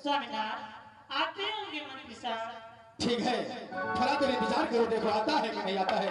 स्वामीनाथ आते होंगे मंत्री साहब। ठीक है, थोड़ा देर इंतजार करो, देखो आता है कि नहीं आता है।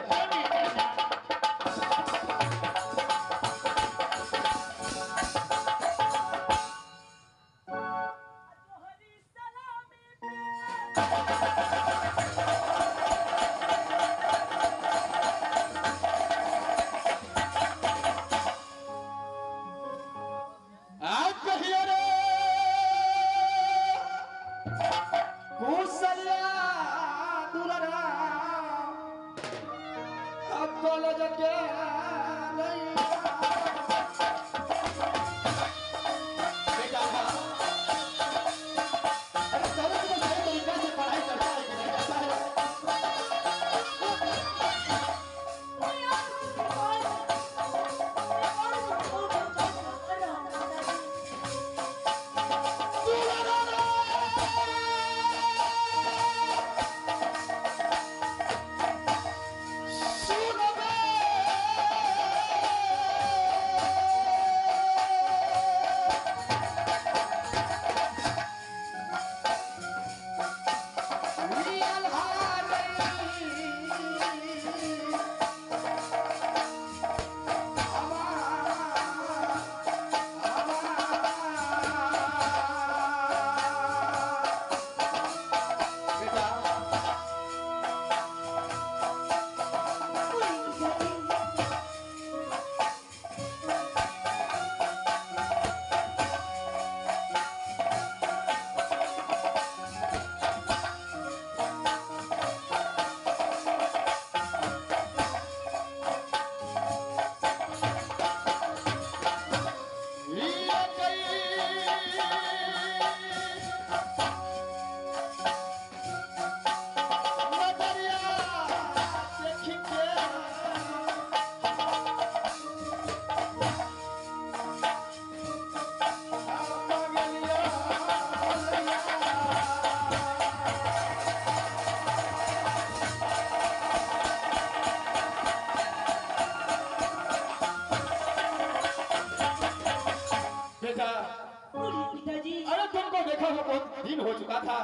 अरे तुमको देखा हुआ बहुत दिन हो चुका था,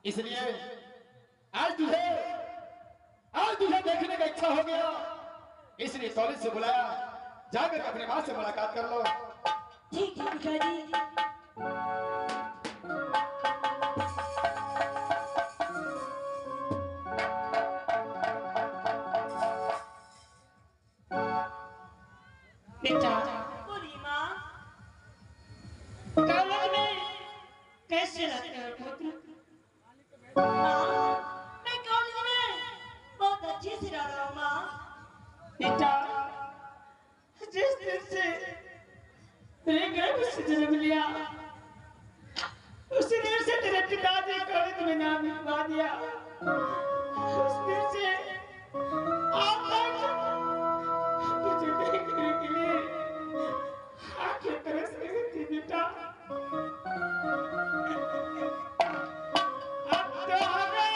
इसलिए आज तुझे देखने का इच्छा हो गया, इसलिए कॉलेज से बुलाया, जाकर अपने माँ से मुलाकात कर लो। ठीक है पिताजी। बेटा बोली माँ, कॉलेज में कैसे रहते हो पुत्र? माँ मैं कॉलेज में बहुत अच्छे से रह रहा हूँ माँ। बेटा जिस दिन से तेरे गर्भ से जन्म लिया उसी दिन से तेरे पिताजी कॉलेज में नाम लिखवा दिया। उस दिन से आज तक तुझे देखने के लिए आंखें तरस रही थी बेटा। अब तो हमें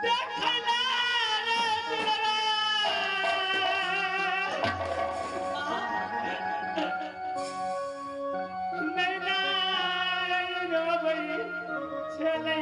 देखना नहीं ना रो भाई चले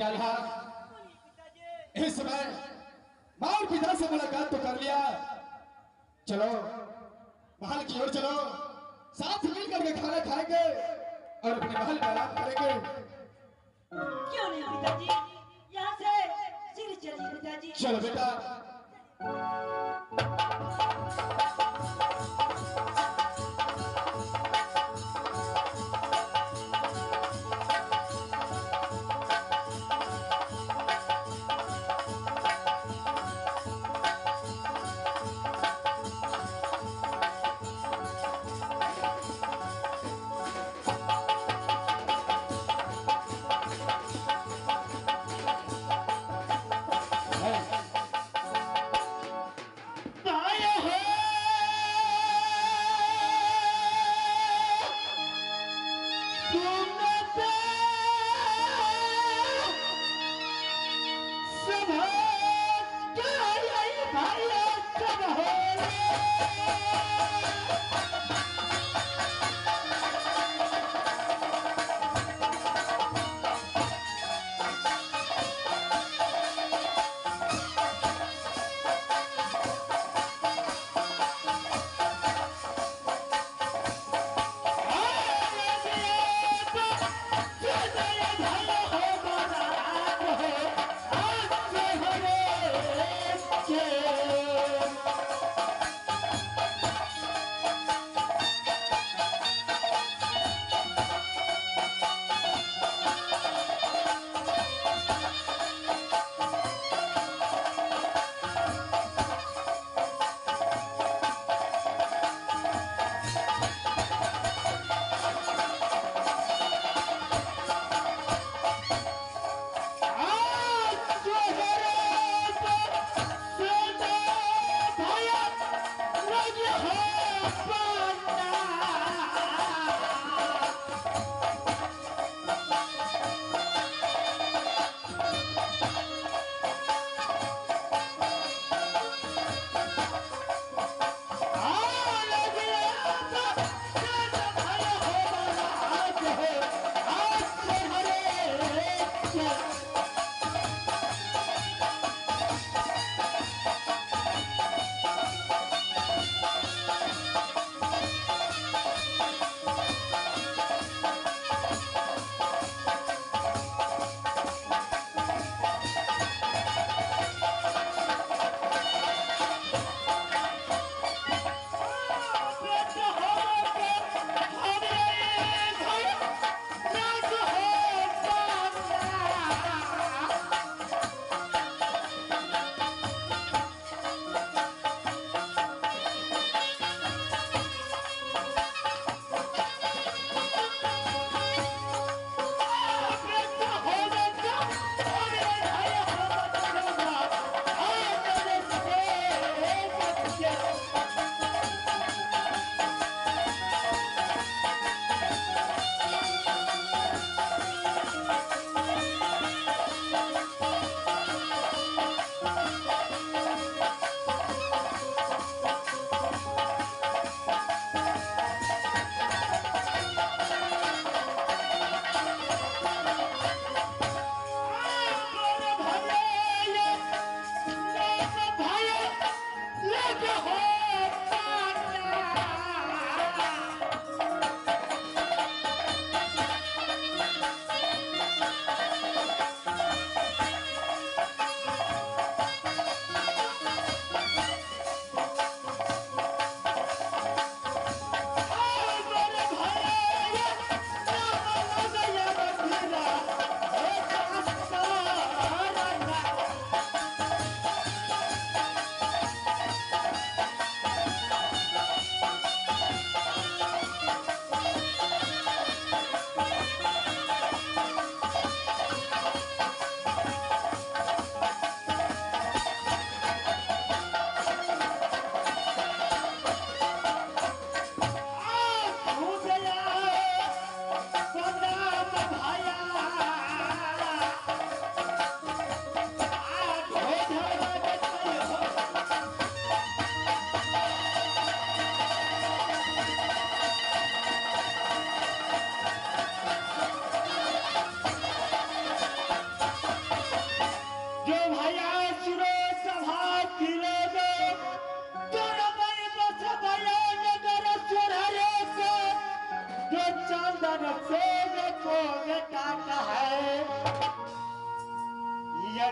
बेटा अल्हा, इस समय माँ और पिता से मुलाकात तो कर लिया, चलो महल की ओर चलो, साथ मिलकर के खाना खाएंगे और अपने महल में आराम करेंगे। क्यों नहीं पिताजी, यहाँ से सीधे चलिए पिताजी। चलो बेटा।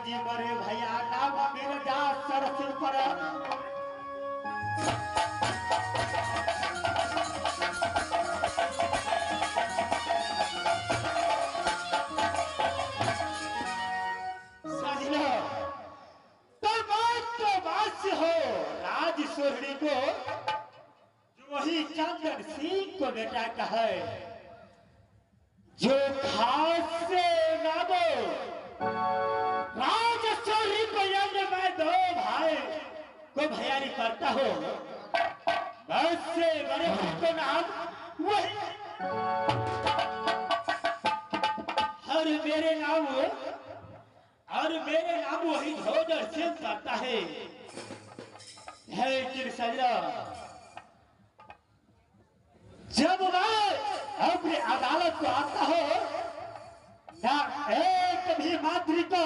जी मरे भैया नाम मेरे दास सरसिल पर सजना तो बात से हो राज सोहनी को जो वही चंदन सिंह को बेटा कहे जो खास से नामो राज सोहनी को यज्ञ में दो भाई को भैयारी करता हो बस से बड़े को नाम वही और मेरे नाम वही धोदर सिंह करता है सजरा जब मैं अपनी अदालत को आता हो ना एक भी मंत्री को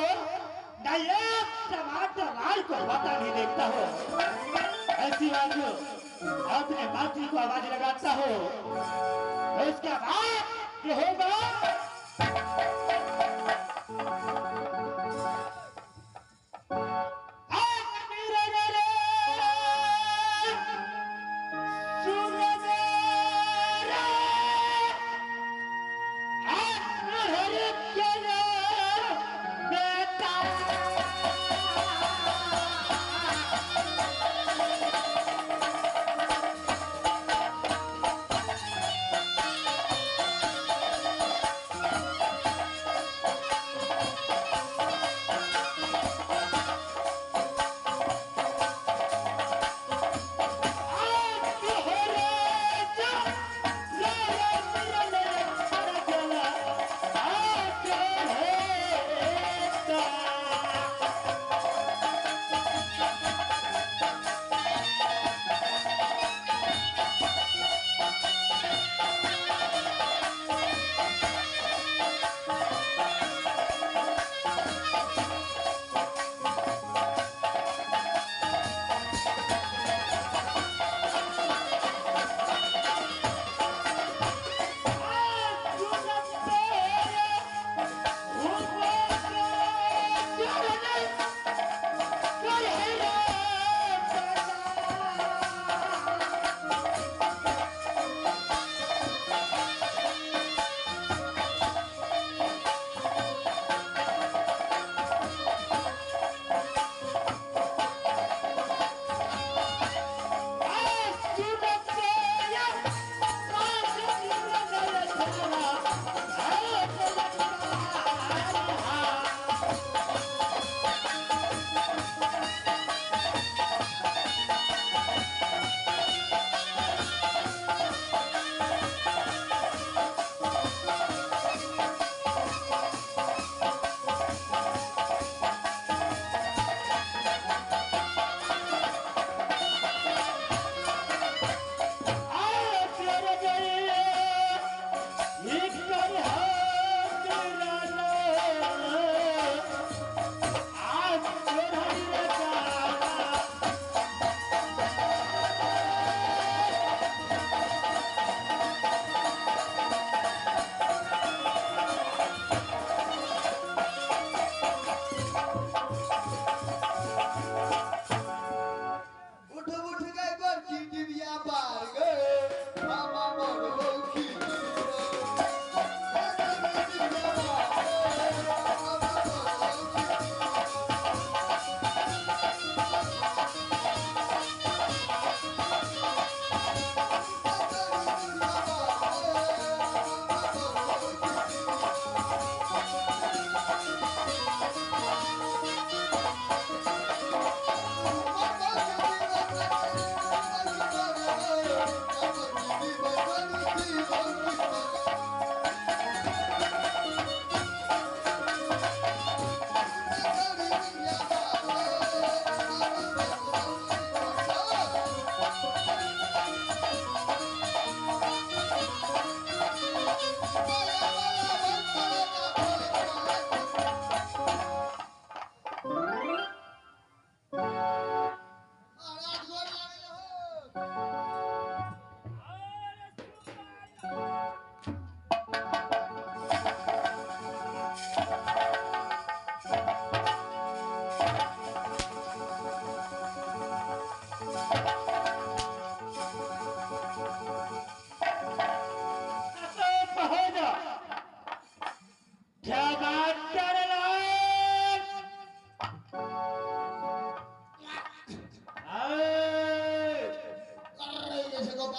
ना एक टमाटर लाल को पता नहीं देखता हो ऐसी बात अपने मंत्री को आवाज लगाता हो उसका बाद जो होगा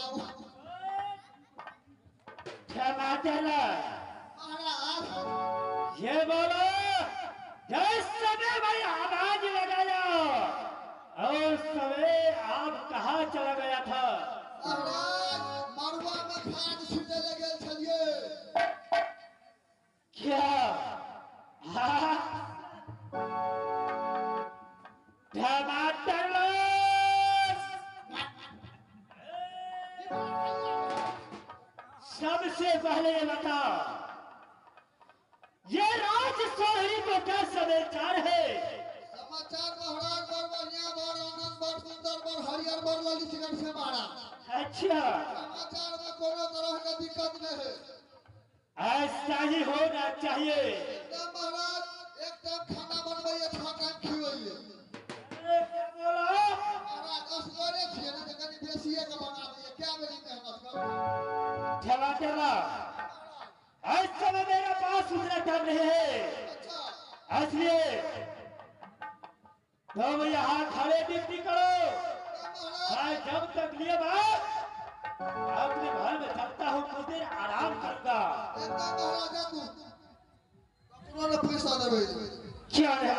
बाबू टमाटर महाराज ये बोलो जिस समय भाई आवाज लगाया और समय आप कहाँ चला गया था? महाराज मड़ुआ में खाद छीटे लगे छलिए क्या? हाँ? टमाटर लो। सबसे पहले ये बताओ ये राज सोहरी को क्या समाचार है? समाचार महाराज बड़ बढ़िया बड़ आनंद बड़ सुंदर बड़ हरियर बड़ ललितगढ़ से महाराज अच्छा समाचार में कोनो तरह का दिक्कत नहीं है ऐसा ही होना चाहिए। एकदम महाराज एक टाइम खाना बनवाइए 6 टाइम खिलाइए क्या बोलो? महाराज असगरे छिए ना तो कनी बेसिए के बना दिए क्या मेरी मेहनत कर टमाटर ला। इस समय मेरे पास उतना टाइम नहीं है अच्छा इसलिए तुम यहाँ खड़े ड्यूटी करो। महाराज मैं जब तक लिए बात अपने घर में चलता हूँ कुछ देर आराम करूंगा। एकदम महाराज तू कपड़ों ने पैसा देवे क्या है?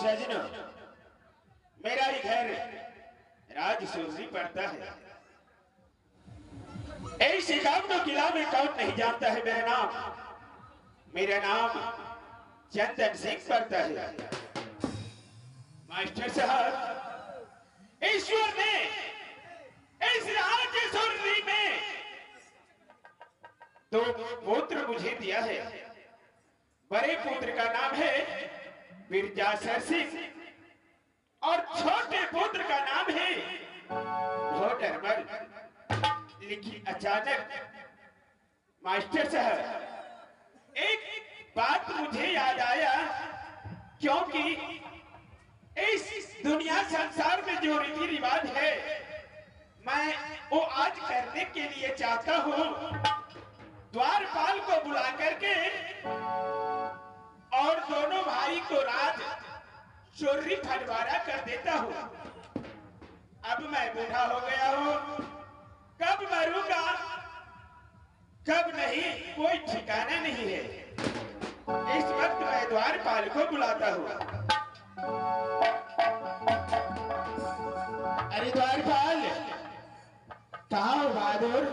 सजनो मेरा ही घर राजसूरी पड़ता है। ऐसे गांव किला में कौन नहीं जानता है मेरा नाम चंदन सिंह पड़ता है। मास्टर साहब ईश्वर ने इस राजसूरी में 2 पुत्र मुझे दिया है। बड़े पुत्र का नाम है बिरजासर सिंह और छोटे पुत्र का नाम है ढोडरमल। लेकिन अचानक मास्टर साहब एक बात मुझे याद आया क्योंकि इस दुनिया संसार में जो रीति रिवाज है मैं वो आज करने के लिए चाहता हूँ। द्वारपाल को बुला करके और दोनों भाई को राज चोरी फटवारा कर देता हूँ। अब मैं बूढ़ा हो गया हूँ, कब मरूंगा कब नहीं कोई ठिकाना नहीं है। इस वक्त मैं द्वारपाल को बुलाता हूँ। अरे द्वारपाल, कहाँ हो बहादुर?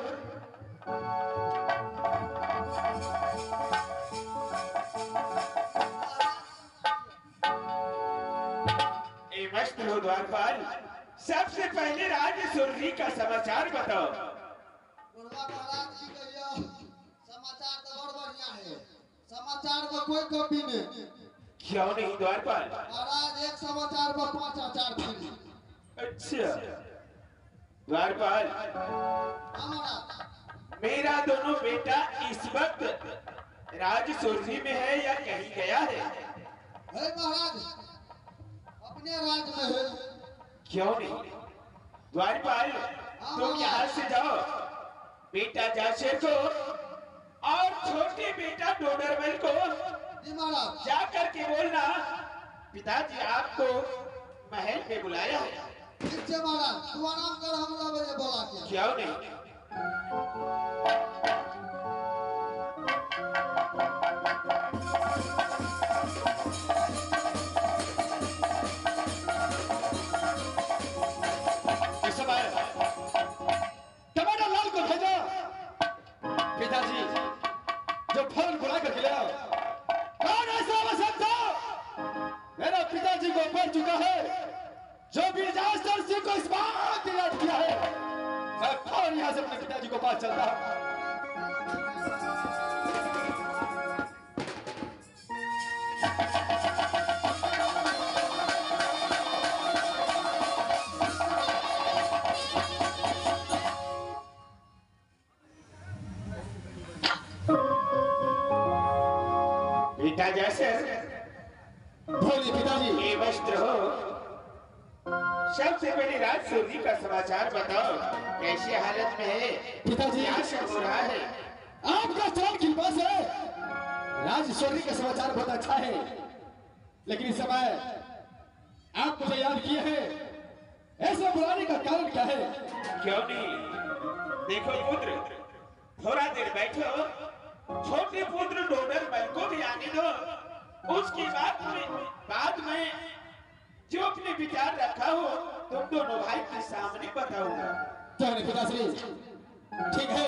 ए मस्त हो द्वारपाल, सबसे पहले राज सुरभि का समाचार बताओ। बुढ़वा महाराज की कहियो, समाचार तो बड़ बढ़िया है, समाचार में कोई कमी नहीं। क्यों नहीं द्वारपाल? महाराज एक समाचार में 5 आचार फ्री। अच्छा द्वारपाल, हाँ महाराज। मेरा दोनों बेटा इस वक्त राज सुरभि में है या कहीं गया है? है महाराज, अपने राज में है। क्यों नहीं? द्वारपाल, तुम यहाँ से जाओ, बेटा जाशे को और छोटे बेटा डोडरमल को जी महाराज। जा करके बोलना पिताजी आपको महल में बुलाया है। ठीक है महाराज, तू आराम कर, हम लोग ये बोला क्या? क्यों नहीं? इस समय टमाटर लाल को भेजा। पिताजी जो फौरन बुला कर ले आओ। कौन ऐसा वसंत मेरा पिताजी को पढ़ चुका है जो विजयास्त्र सिंह को इस बात याद किया है। मैं फौरन यहाँ से अपने पिताजी को पास चलता हूँ। बेटा जैसे बोलिए पिताजी। ये वस्त्र हो, सबसे पहले राज सुरभि का समाचार बताओ, कैसी हालत में है? पिताजी क्या सब हो रहा है? आपका स्थान किन पास है? राजेश्वरी का समाचार बहुत अच्छा है, लेकिन इस समय आप मुझे याद किए हैं, ऐसे बुलाने का कारण क्या है? क्यों नहीं? देखो पुत्र, थोड़ा देर बैठो, छोटे पुत्र डोडरमल को भी आने दो। उसकी बाद में जो अपने विचार रखा हो तुम दोनों भाई के सामने बताऊंगा। क्या नहीं पिताश्री, ठीक है,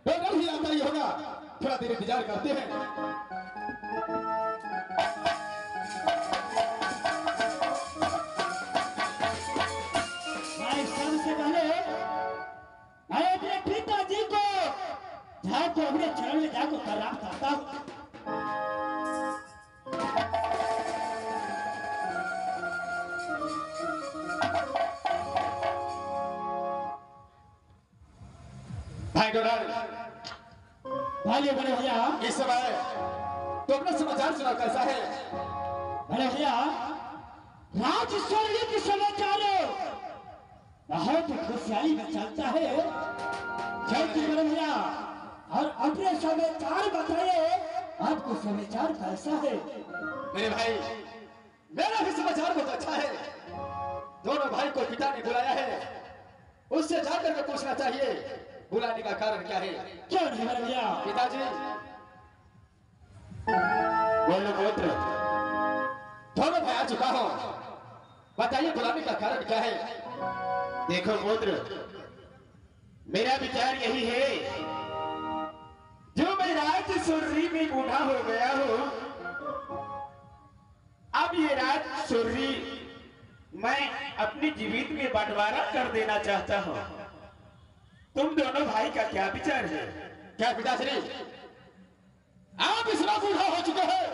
डोडर भी आता ही होगा, थोड़ा देर इंतजार करते हैं। मैं सबसे पहले मैं अपने पिताजी को जाकर अपने चरण में जाकर प्रणाम करता हूँ। भाई डोडर, भाई बड़े भैया, इस समय तो अपना समाचार सुना कैसा है? बड़े भैया, राजस्वरी के समाचार बहुत खुशहाली में चलता है। जल्दी बड़े भैया, और अपने समाचार बताइए, आपको समाचार कैसा है? मेरे भाई, मेरा भी समाचार बहुत अच्छा है। दोनों भाई को पिता ने बुलाया है, उससे जाकर के पूछना चाहिए बुलाने का कारण क्या है। क्यों नहीं बड़े भैया? पिताजी बोलो पुत्र। दोनों भाई आ चुका हूं, बताइए बुलाने का कारण क्या है? देखो पुत्र, मेरा विचार यही है, जो मैं राज सुरभि में बूढ़ा हो गया हूँ, अब ये राज सुरभि मैं अपनी जीवित में बंटवारा कर देना चाहता हूँ। तुम दोनों भाई का क्या विचार है? क्या पिताश्री, आप इतना बूढ़ा हो चुके हैं,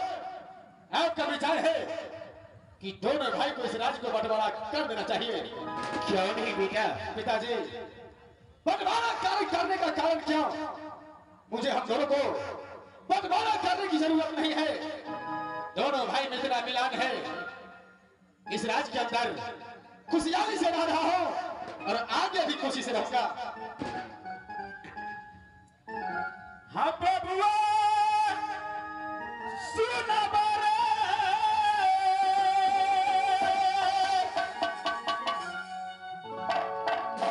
आपका विचार है कि दोनों भाई को इस राज्य को बंटवारा कर देना चाहिए? क्यों नहीं बेटा? पिताजी, बंटवारा कार्य करने का कारण क्यों? मुझे हम दोनों को बंटवारा करने की जरूरत नहीं है। दोनों भाई में इतना मिलान है, इस राज के अंदर खुशहाली से रह रहा हो और आगे भी खुशी से रहूंगा। हाँ बबुआ सुना बारे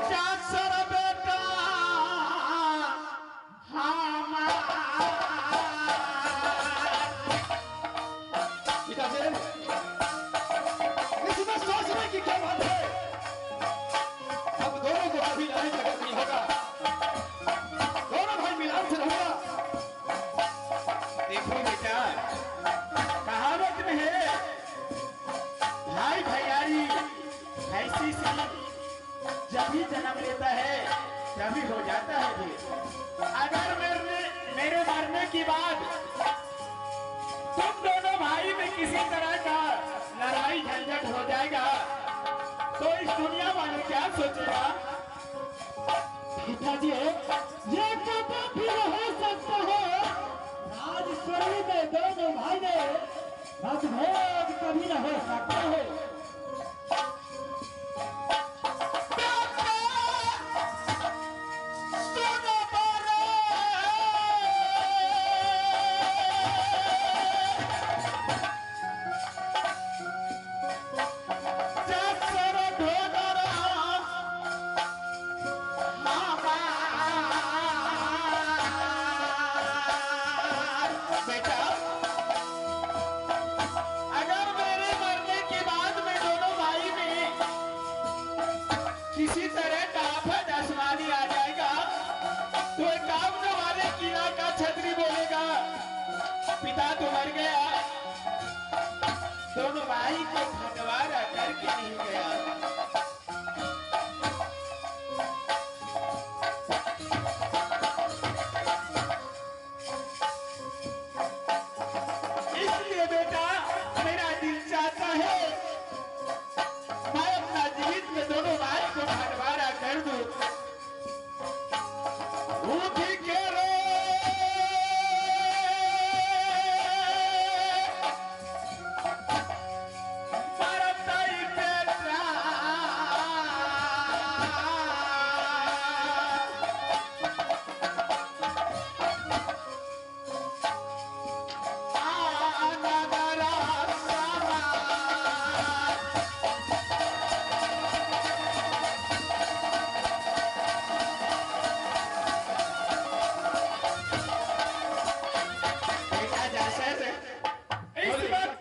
चाचर बेटा पिताजी, इसमें सोचने की क्या बात है? अब दोनों को कभी लड़ाई झगड़ा नहीं होगा, दोनों भाई मिलान से रहूंगा। देखो बेटा, कहावत में है भाई भैयारी ऐसी सी जब भी जन्म लेता है तभी हो जाता है भी। अगर मेरे मरने की बात तुम दोनों भाई में किसी तरह का लड़ाई झंझट हो जाएगा तो इस दुनिया वाले क्या सोचेगा? पिताजी ये कभी भी हो सकता है, राजस्वरी में दोनों भाई में मतभेद कभी न हो सकता है। किसी तरह का आफत आसमानी आ जाएगा तो एक काम न वाले कीड़ा का छतरी बोलेगा पिता तो मर गया, दोनों भाई को बंटवारा करके नहीं गया।